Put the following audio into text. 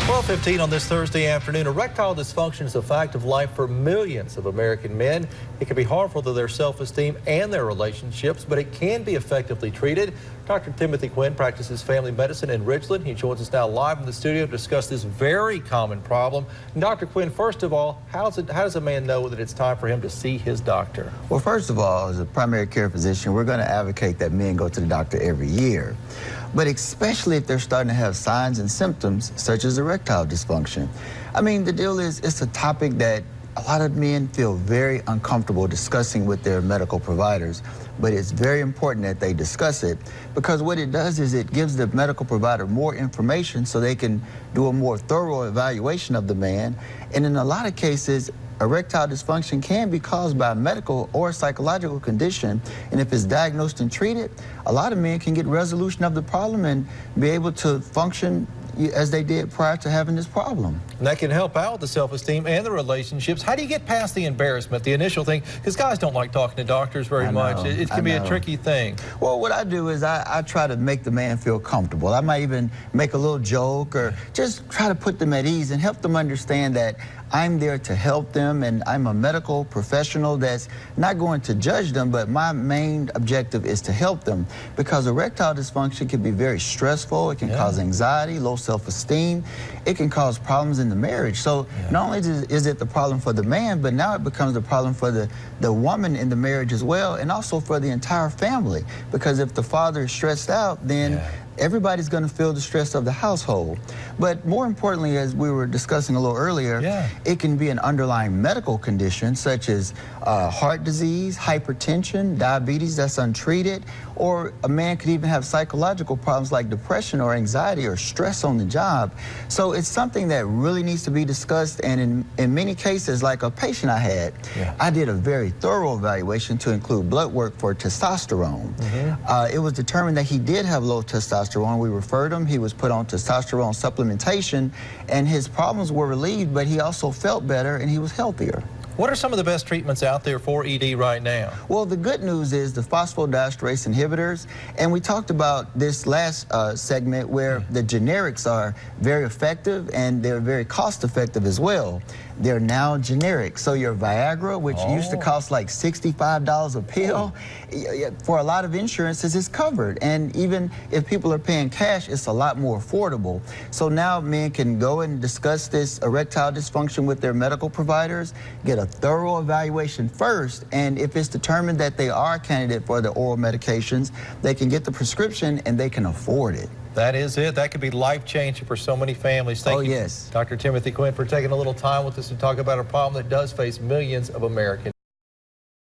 12:15 on this Thursday afternoon. Erectile dysfunction is a fact of life for millions of American men. It can be harmful to their self-esteem and their relationships, but it can be effectively treated. Dr. Timothy Quinn practices family medicine in Ridgeland. He joins us now live in the studio to discuss this very common problem. And Dr. Quinn, first of all, how does a man know that it's time for him to see his doctor? Well, first of all, as a primary care physician, we're going to advocate that men go to the doctor every year. But especially if they're starting to have signs and symptoms such as erectile dysfunction. I mean, the deal is, it's a topic that a lot of men feel very uncomfortable discussing with their medical providers, but it's very important that they discuss it, because what it does is it gives the medical provider more information so they can do a more thorough evaluation of the man. And in a lot of cases, erectile dysfunction can be caused by a medical or psychological condition, and if it's diagnosed and treated, a lot of men can get resolution of the problem and be able to function as they did prior to having this problem. And that can help out with the self-esteem and the relationships. How do you get past the embarrassment, the initial thing? Because guys don't like talking to doctors very much. It can be a tricky thing. Well, what I do is I try to make the man feel comfortable. I might even make a little joke or just try to put them at ease and help them understand that I'm there to help them, and I'm a medical professional that's not going to judge them, but my main objective is to help them, because erectile dysfunction can be very stressful. It can cause anxiety, low self-esteem. It can cause problems in the marriage. So not only is it the problem for the man, but now it becomes the problem for the woman in the marriage as well, and also for the entire family, because if the father is stressed out, then everybody's going to feel the stress of the household. But more importantly, as we were discussing a little earlier, it can be an underlying medical condition such as heart disease, hypertension, diabetes that's untreated, or a man could even have psychological problems like depression or anxiety or stress on the job. So it's something that really needs to be discussed, and in many cases, like a patient I had, I did a very thorough evaluation to include blood work for testosterone. It was determined that he did have low testosterone. We referred him. He was put on testosterone supplementation, and his problems were relieved, but he also felt better and he was healthier. What are some of the best treatments out there for ED right now? Well, the good news is the phosphodiesterase inhibitors, and we talked about this last segment where the generics are very effective and they're very cost effective as well. They're now generic. So your Viagra, which used to cost like $65 a pill, for a lot of insurances is covered. And even if people are paying cash, it's a lot more affordable. So now men can go and discuss this erectile dysfunction with their medical providers, get a thorough evaluation first, and if it's determined that they are a candidate for the oral medications, they can get the prescription and they can afford it. That is it. That could be life-changing for so many families. Thank you, Dr. Timothy Quinn, for taking a little time with us to talk about a problem that does face millions of Americans.